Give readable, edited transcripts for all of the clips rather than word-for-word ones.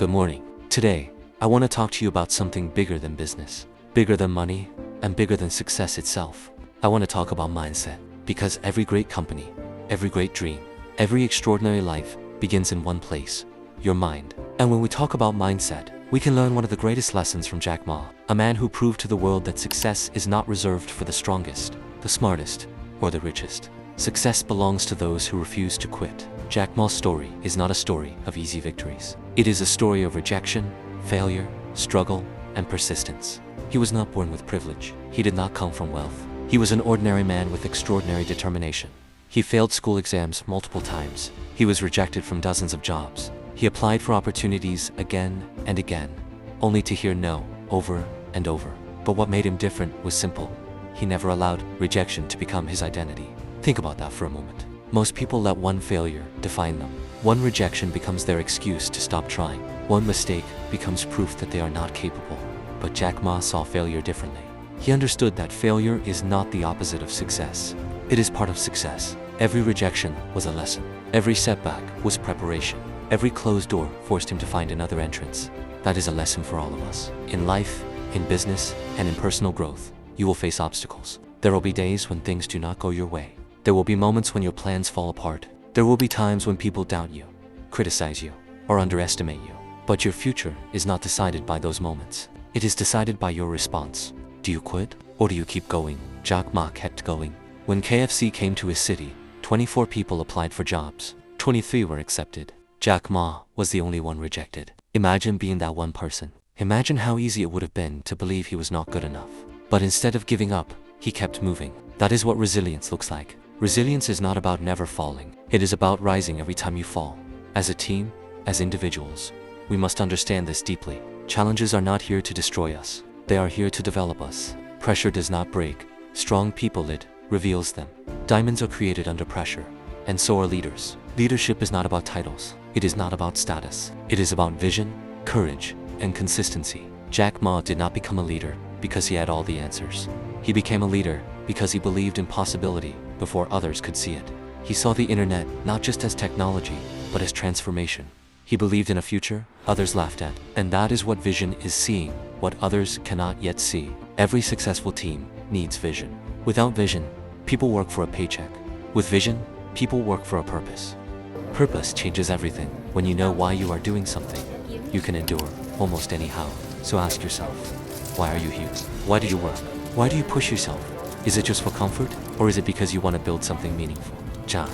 Good morning. Today, I want to talk to you about something bigger than business, bigger than money, and bigger than success itself. I want to talk about mindset, because every great company, every great dream, every extraordinary life begins in one place, your mind. And when we talk about mindset, we can learn one of the greatest lessons from Jack Ma, a man who proved to the world that success is not reserved for the strongest, the smartest, or the richest. Success belongs to those who refuse to quit. Jack Ma's story is not a story of easy victories. It is a story of rejection, failure, struggle, and persistence. He was not born with privilege. He did not come from wealth. He was an ordinary man with extraordinary determination. He failed school exams multiple times. He was rejected from dozens of jobs. He applied for opportunities again and again, only to hear no over and over. But what made him different was simple. He never allowed rejection to become his identity. Think about that for a moment. Most people let one failure define them. One rejection becomes their excuse to stop trying. One mistake becomes proof that they are not capable. But Jack Ma saw failure differently. He understood that failure is not the opposite of success. It is part of success. Every rejection was a lesson. Every setback was preparation. Every closed door forced him to find another entrance. That is a lesson for all of us. In life, in business, and in personal growth, you will face obstacles. There will be days when things do not go your way. There will be moments when your plans fall apart. There will be times when people doubt you, criticize you, or underestimate you. But your future is not decided by those moments. It is decided by your response. Do you quit, or do you keep going? Jack Ma kept going. When KFC came to his city, 24 people applied for jobs. 23 were accepted. Jack Ma was the only one rejected. Imagine being that one person. Imagine how easy it would have been to believe he was not good enough. But instead of giving up, he kept moving. That is what resilience looks like. Resilience is not about never falling. It is about rising every time you fall. As a team, as individuals, we must understand this deeply. Challenges are not here to destroy us. They are here to develop us. Pressure does not break. Strong people it reveals them. Diamonds are created under pressure, and so are leaders. Leadership is not about titles. It is not about status. It is about vision, courage, and consistency. Jack Ma did not become a leader because he had all the answers. He became a leader because he believed in possibility before others could see it. He saw the internet not just as technology, but as transformation. He believed in a future others laughed at. And that is what vision is, seeing what others cannot yet see. Every successful team needs vision. Without vision, people work for a paycheck. With vision, people work for a purpose. Purpose changes everything. When you know why you are doing something, you can endure almost anyhow. So ask yourself, why are you here? Why do you work? Why do you push yourself? Is it just for comfort, or is it because you want to build something meaningful? Jack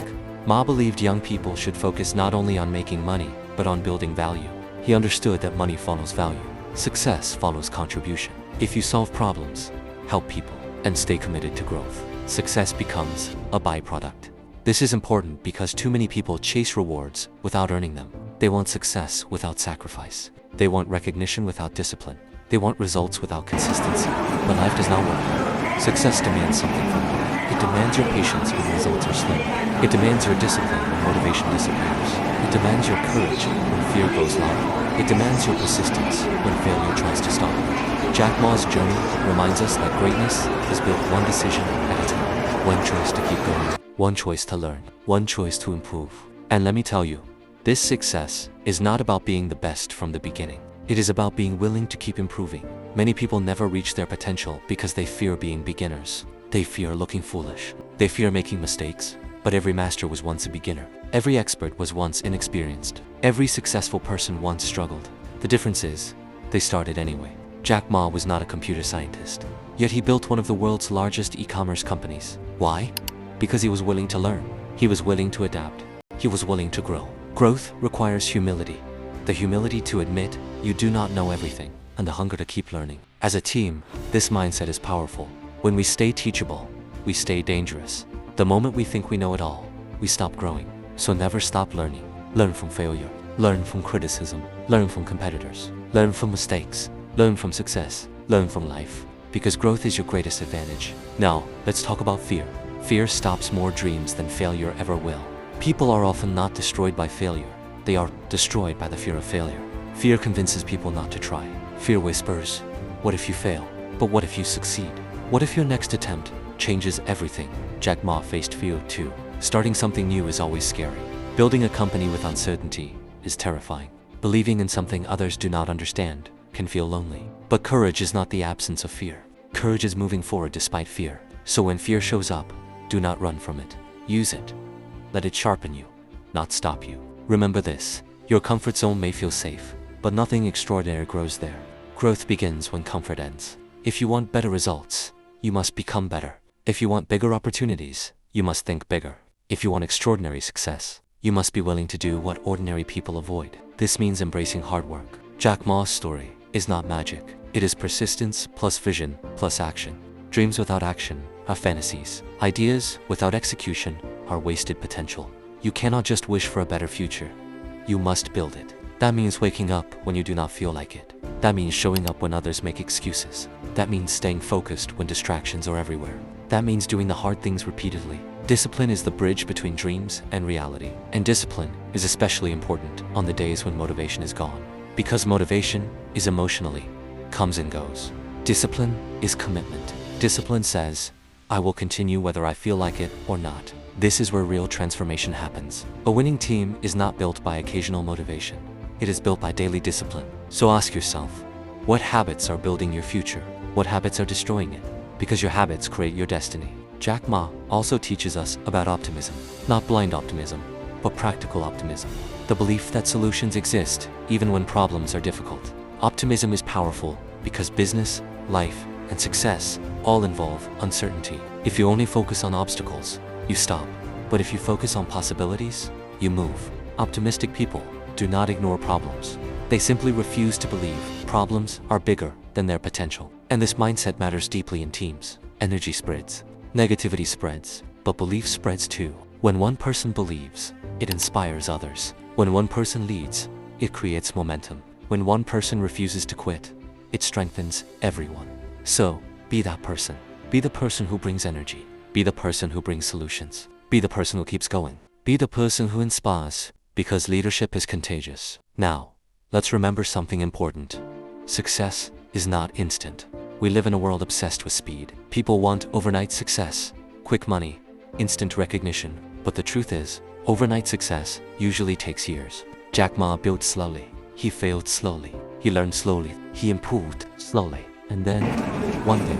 Ma believed young people should focus not only on making money, but on building value. He understood that money follows value. Success follows contribution. If you solve problems, help people, and stay committed to growth, success becomes a byproduct. This is important because too many people chase rewards without earning them. They want success without sacrifice. They want recognition without discipline. They want results without consistency. But life does not work. Success demands something from you. It demands your patience when results are slow. It demands your discipline when motivation disappears. It demands your courage when fear goes loud. It demands your persistence when failure tries to stop you. Jack Ma's journey reminds us that greatness is built one decision at a time. One choice to keep going. One choice to learn. One choice to improve. And let me tell you, this success is not about being the best from the beginning. It is about being willing to keep improving. Many people never reach their potential because they fear being beginners. They fear looking foolish. They fear making mistakes. But every master was once a beginner. Every expert was once inexperienced. Every successful person once struggled. The difference is, they started anyway. Jack Ma was not a computer scientist. Yet he built one of the world's largest e-commerce companies. Why? Because he was willing to learn. He was willing to adapt. He was willing to grow. Growth requires humility. The humility to admit you do not know everything, and the hunger to keep learning. As a team, this mindset is powerful. When we stay teachable, we stay dangerous. The moment we think we know it all, we stop growing. So never stop learning. Learn from failure. Learn from criticism. Learn from competitors. Learn from mistakes. Learn from success. Learn from life. Because growth is your greatest advantage. Now, let's talk about fear. Fear stops more dreams than failure ever will. People are often not destroyed by failure. They are destroyed by the fear of failure. Fear convinces people not to try. Fear whispers, what if you fail? But what if you succeed? What if your next attempt changes everything? Jack Ma faced fear too. Starting something new is always scary. Building a company with uncertainty is terrifying. Believing in something others do not understand can feel lonely. But courage is not the absence of fear. Courage is moving forward despite fear. So when fear shows up, do not run from it. Use it. Let it sharpen you, not stop you. Remember this, your comfort zone may feel safe, but nothing extraordinary grows there. Growth begins when comfort ends. If you want better results, you must become better. If you want bigger opportunities, you must think bigger. If you want extraordinary success, you must be willing to do what ordinary people avoid. This means embracing hard work. Jack Ma's story is not magic. It is persistence plus vision plus action. Dreams without action are fantasies. Ideas without execution are wasted potential. You cannot just wish for a better future. You must build it. That means waking up when you do not feel like it. That means showing up when others make excuses. That means staying focused when distractions are everywhere. That means doing the hard things repeatedly. Discipline is the bridge between dreams and reality. And discipline is especially important on the days when motivation is gone. Because motivation is emotionally, comes and goes. Discipline is commitment. Discipline says, I will continue whether I feel like it or not. This is where real transformation happens. A winning team is not built by occasional motivation. It is built by daily discipline. So ask yourself, what habits are building your future? What habits are destroying it? Because your habits create your destiny. Jack Ma also teaches us about optimism. Not blind optimism, but practical optimism. The belief that solutions exist even when problems are difficult. Optimism is powerful because business, life, and success all involve uncertainty. If you only focus on obstacles, you stop. But if you focus on possibilities, you move. Optimistic people do not ignore problems. They simply refuse to believe problems are bigger than their potential. And this mindset matters deeply in teams. Energy spreads, negativity spreads, but belief spreads too. When one person believes, it inspires others. When one person leads, it creates momentum. When one person refuses to quit, it strengthens everyone. So, be that person. Be the person who brings energy. Be the person who brings solutions. Be the person who keeps going. Be the person who inspires, because leadership is contagious. Now, let's remember something important. Success is not instant. We live in a world obsessed with speed. People want overnight success, quick money, instant recognition. But the truth is, overnight success usually takes years. Jack Ma built slowly. He failed slowly. He learned slowly. He improved slowly. And then, one day,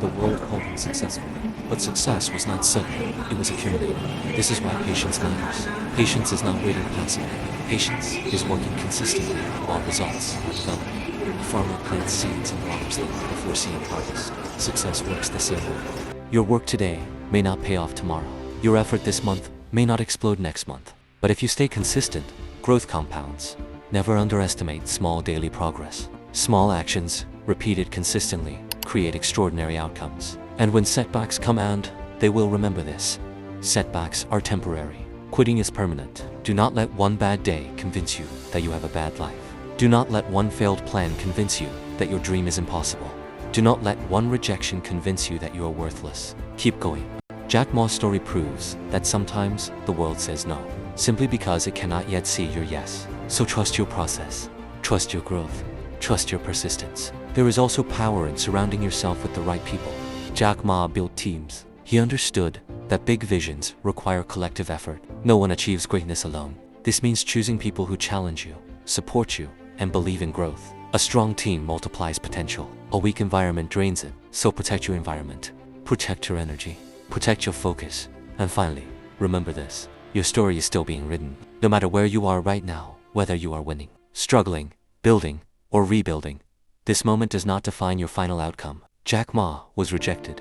the world called him successful. But success was not sudden. It was accumulated. This is why patience matters. Patience is not waiting passively. Patience is working consistently while results are developing. A farmer plants seeds and waters them before seeing harvest. Success works the same way. Your work today may not pay off tomorrow. Your effort this month may not explode next month. But if you stay consistent, growth compounds. Never underestimate small daily progress. Small actions, repeated consistently, create extraordinary outcomes. And when setbacks come, and they will, remember this. Setbacks are temporary. Quitting is permanent. Do not let one bad day convince you that you have a bad life. Do not let one failed plan convince you that your dream is impossible. Do not let one rejection convince you that you are worthless. Keep going. Jack Ma's story proves that sometimes the world says no, simply because it cannot yet see your yes. So trust your process. Trust your growth. Trust your persistence. There is also power in surrounding yourself with the right people. Jack Ma built teams. He understood that big visions require collective effort. No one achieves greatness alone. This means choosing people who challenge you, support you, and believe in growth. A strong team multiplies potential. A weak environment drains it. So protect your environment. Protect your energy. Protect your focus. And finally, remember this. Your story is still being written. No matter where you are right now, whether you are winning, struggling, building, or rebuilding, this moment does not define your final outcome. Jack Ma was rejected,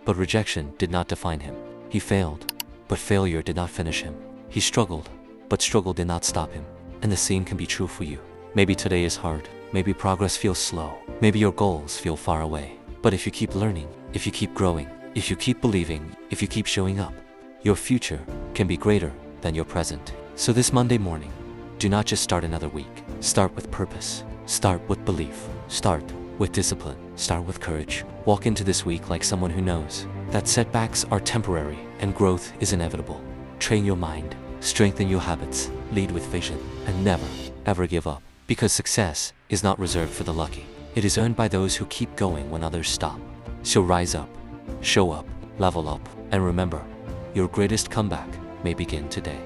but rejection did not define him. He failed, but failure did not finish him. He struggled, but struggle did not stop him. And the same can be true for you. Maybe today is hard. Maybe progress feels slow. Maybe your goals feel far away. But if you keep learning, if you keep growing, if you keep believing, if you keep showing up, your future can be greater than your present. So this Monday morning, do not just start another week. Start with purpose. Start with belief. Start with discipline. Start with courage. Walk into this week like someone who knows that setbacks are temporary and growth is inevitable. Train your mind. Strengthen your habits. Lead with vision. And never, ever give up. Because success is not reserved for the lucky. It is earned by those who keep going when others stop. So rise up, show up, level up, and remember, your greatest comeback may begin today.